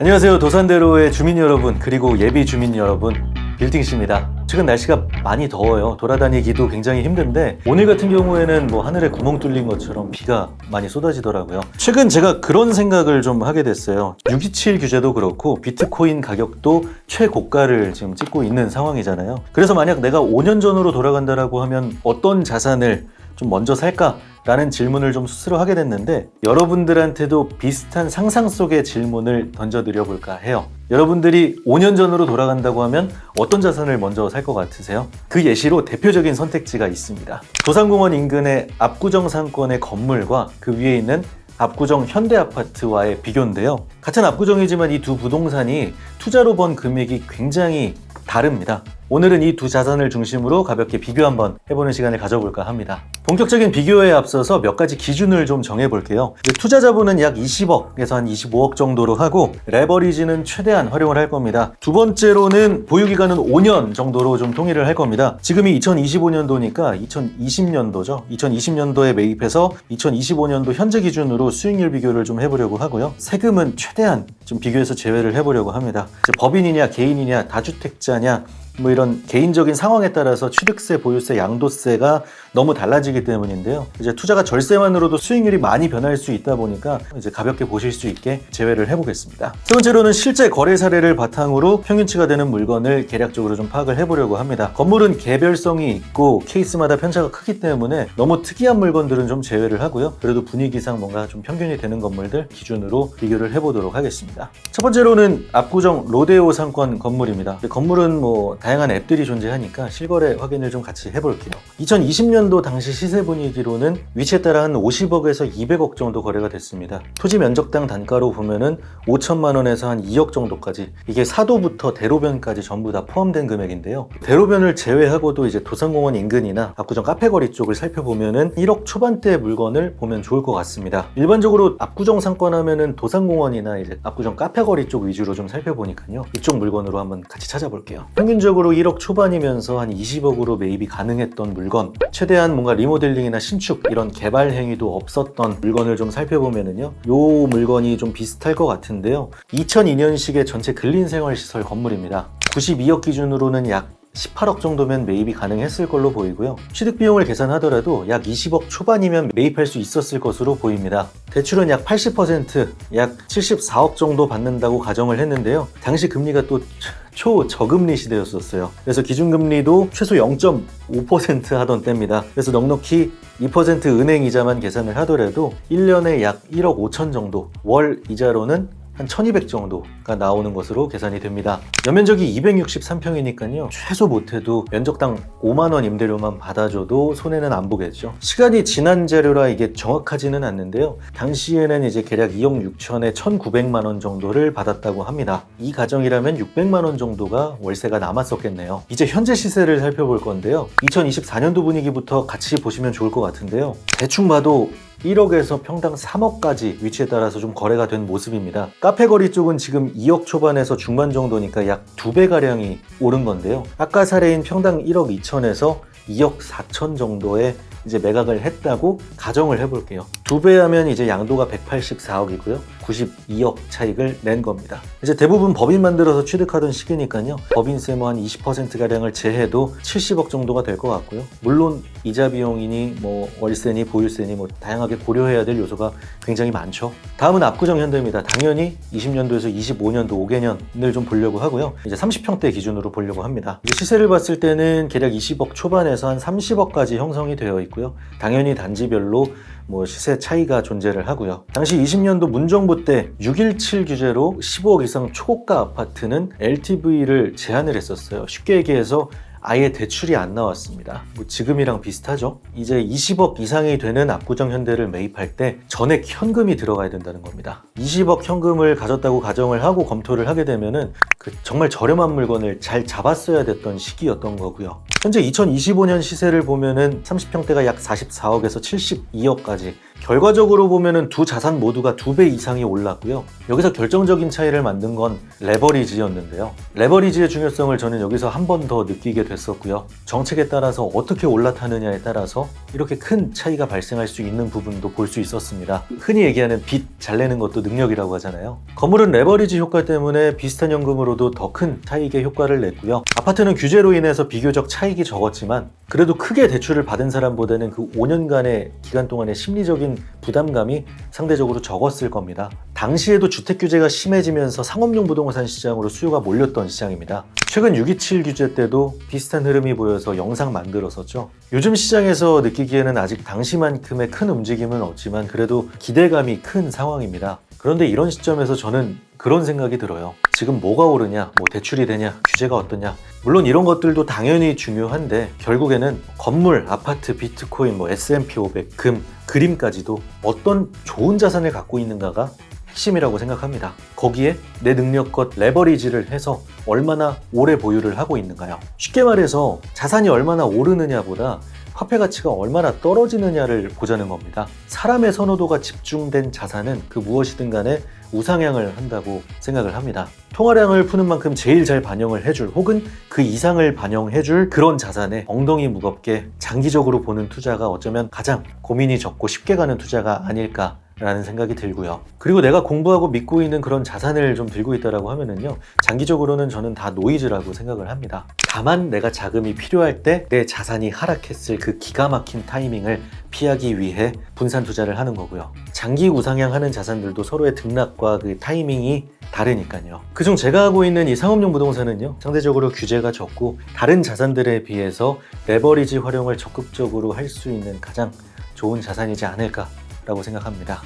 안녕하세요. 도산대로의 주민 여러분, 그리고 예비 주민 여러분, 빌딩씨입니다. 최근 날씨가 많이 더워요. 돌아다니기도 굉장히 힘든데 오늘 같은 경우에는 하늘에 구멍 뚫린 것처럼 비가 많이 쏟아지더라고요. 최근 제가 그런 생각을 좀 하게 됐어요. 627 규제도 그렇고 비트코인 가격도 최고가를 지금 찍고 있는 상황이잖아요. 그래서 만약 내가 5년 전으로 돌아간다라고 하면 어떤 자산을 좀 먼저 살까? 라는 질문을 좀 스스로 하게 됐는데 여러분들한테도 비슷한 상상 속의 질문을 던져드려 볼까 해요. 여러분들이 5년 전으로 돌아간다고 하면 어떤 자산을 먼저 살 것 같으세요? 그 예시로 대표적인 선택지가 있습니다. 도산공원 인근의 압구정 상권의 건물과 그 위에 있는 압구정 현대아파트와의 비교인데요. 같은 압구정이지만 이 두 부동산이 투자로 번 금액이 굉장히 다릅니다. 오늘은 이 두 자산을 중심으로 가볍게 비교 한번 해보는 시간을 가져볼까 합니다. 본격적인 비교에 앞서서 몇 가지 기준을 좀 정해볼게요. 투자 자본은 약 20억에서 한 25억 정도로 하고 레버리지는 최대한 활용을 할 겁니다. 두 번째로는 보유기간은 5년 정도로 좀 통일을 할 겁니다. 지금이 2025년도니까 2020년도죠. 2020년도에 매입해서 2025년도 현재 기준으로 수익률 비교를 좀 해보려고 하고요. 세금은 최대한 좀 비교해서 제외를 해보려고 합니다. 법인이냐 개인이냐 다주택자냐 이런 개인적인 상황에 따라서 취득세, 보유세, 양도세가 너무 달라지기 때문인데요. 이제 투자가 절세만으로도 수익률이 많이 변할 수 있다 보니까 이제 가볍게 보실 수 있게 제외를 해보겠습니다. 세 번째로는 실제 거래 사례를 바탕으로 평균치가 되는 물건을 계략적으로 좀 파악을 해보려고 합니다. 건물은 개별성이 있고 케이스마다 편차가 크기 때문에 너무 특이한 물건들은 좀 제외를 하고요. 그래도 분위기상 뭔가 좀 평균이 되는 건물들 기준으로 비교를 해보도록 하겠습니다. 첫 번째로는 압구정 로데오 상권 건물입니다. 건물은 다양한 앱들이 존재하니까 실거래 확인을 좀 같이 해볼게요. 2020년도 당시 시세 분위기로는 위치에 따라 한 50억에서 200억 정도 거래가 됐습니다. 토지 면적당 단가로 보면은 5천만 원에서 한 2억 정도까지, 이게 사도부터 대로변까지 전부 다 포함된 금액인데요. 대로변을 제외하고도 이제 도산공원 인근이나 압구정 카페거리 쪽을 살펴보면은 1억 초반대 물건을 보면 좋을 것 같습니다. 일반적으로 압구정 상권 하면은 도산공원이나 이제 압구정 카페거리 쪽 위주로 좀 살펴보니까요. 이쪽 물건으로 한번 같이 찾아볼게요. 평균적으로 1억 초반이면서 한 20억으로 매입이 가능했던 물건, 최대한 뭔가 리모델링이나 신축 이런 개발 행위도 없었던 물건을 좀 살펴보면은요, 요 물건이 좀 비슷할 것 같은데요. 2002년식의 전체 근린생활시설 건물입니다. 92억 기준으로는 약 18억 정도면 매입이 가능했을 걸로 보이고요. 취득 비용을 계산하더라도 약 20억 초반이면 매입할 수 있었을 것으로 보입니다. 대출은 약 80%, 약 74억 정도 받는다고 가정을 했는데요. 당시 금리가 또 초저금리 시대였었어요. 그래서 기준금리도 최소 0.5% 하던 때입니다. 그래서 넉넉히 2% 은행 이자만 계산을 하더라도 1년에 약 1억 5천 정도, 월 이자로는 한 1200 정도가 나오는 것으로 계산이 됩니다. 연면적이 263평이니까요. 최소 못해도 면적당 5만원 임대료만 받아줘도 손해는 안 보겠죠. 시간이 지난 자료라 이게 정확하지는 않는데요. 당시에는 이제 계략 2억 6천에 1900만원 정도를 받았다고 합니다. 이 가정이라면 600만원 정도가 월세가 남았었겠네요. 이제 현재 시세를 살펴볼 건데요. 2024년도 분위기부터 같이 보시면 좋을 것 같은데요. 대충 봐도 1억에서 평당 3억까지 위치에 따라서 좀 거래가 된 모습입니다. 카페거리 쪽은 지금 2억 초반에서 중반 정도니까 약 2배가량이 오른 건데요. 아까 사례인 평당 1억 2천에서 2억 4천 정도의 이제 매각을 했다고 가정을 해볼게요. 2배 하면 이제 양도가 184억이고요. 92억 차익을 낸 겁니다. 이제 대부분 법인 만들어서 취득하던 시기니까요. 법인세 한 20%가량을 제해도 70억 정도가 될 것 같고요. 물론 이자 비용이니 월세니 보유세니 다양하게 고려해야 될 요소가 굉장히 많죠. 다음은 압구정 현대입니다. 당연히 20년도에서 25년도 5개년을 좀 보려고 하고요. 이제 30평대 기준으로 보려고 합니다. 이제 시세를 봤을 때는 계략 20억 초반에서 한 30억까지 형성이 되어 있고요. 당연히 단지별로 시세 차이가 존재를 하고요. 당시 20년도 문정부 때 617 규제로 15억 이상 초고가 아파트는 LTV를 제한을 했었어요. 쉽게 얘기해서 아예 대출이 안 나왔습니다. 지금이랑 비슷하죠. 이제 20억 이상이 되는 압구정 현대를 매입할 때 전액 현금이 들어가야 된다는 겁니다. 20억 현금을 가졌다고 가정을 하고 검토를 하게 되면은 정말 저렴한 물건을 잘 잡았어야 됐던 시기였던 거고요. 현재 2025년 시세를 보면은 30평대가 약 44억에서 72억까지, 결과적으로 보면은 두 자산 모두가 2배 이상이 올랐고요. 여기서 결정적인 차이를 만든 건 레버리지였는데요. 레버리지의 중요성을 저는 여기서 한 번 더 느끼게 됐었고요. 정책에 따라서 어떻게 올라타느냐에 따라서 이렇게 큰 차이가 발생할 수 있는 부분도 볼 수 있었습니다. 흔히 얘기하는 빚 잘 내는 것도 능력이라고 하잖아요. 건물은 레버리지 효과 때문에 비슷한 연금으로도 더 큰 차익의 효과를 냈고요. 아파트는 규제로 인해서 비교적 차익이 적었지만 그래도 크게 대출을 받은 사람보다는 그 5년간의 기간 동안의 심리적인 부담감이 상대적으로 적었을 겁니다. 당시에도 주택 규제가 심해지면서 상업용 부동산 시장으로 수요가 몰렸던 시장입니다. 최근 627 규제 때도 비슷한 흐름이 보여서 영상 만들었었죠. 요즘 시장에서 느끼기에는 아직 당시만큼의 큰 움직임은 없지만 그래도 기대감이 큰 상황입니다. 그런데 이런 시점에서 저는 그런 생각이 들어요. 지금 뭐가 오르냐, 뭐 대출이 되냐, 규제가 어떠냐, 물론 이런 것들도 당연히 중요한데 결국에는 건물, 아파트, 비트코인, 뭐 S&P 500, 금, 그림까지도 어떤 좋은 자산을 갖고 있는가가 핵심이라고 생각합니다. 거기에 내 능력껏 레버리지를 해서 얼마나 오래 보유를 하고 있는가요? 쉽게 말해서 자산이 얼마나 오르느냐보다 화폐 가치가 얼마나 떨어지느냐를 보자는 겁니다. 사람의 선호도가 집중된 자산은 그 무엇이든 간에 우상향을 한다고 생각을 합니다. 통화량을 푸는 만큼 제일 잘 반영을 해줄, 혹은 그 이상을 반영해줄 그런 자산에 엉덩이 무겁게 장기적으로 보는 투자가 어쩌면 가장 고민이 적고 쉽게 가는 투자가 아닐까 라는 생각이 들고요. 그리고 내가 공부하고 믿고 있는 그런 자산을 좀 들고 있다라고 하면은요, 장기적으로는 저는 다 노이즈라고 생각을 합니다. 다만 내가 자금이 필요할 때 내 자산이 하락했을 그 기가 막힌 타이밍을 피하기 위해 분산 투자를 하는 거고요. 장기 우상향하는 자산들도 서로의 등락과 그 타이밍이 다르니까요. 그중 제가 하고 있는 이 상업용 부동산은요, 상대적으로 규제가 적고 다른 자산들에 비해서 레버리지 활용을 적극적으로 할 수 있는 가장 좋은 자산이지 않을까 라고 생각합니다.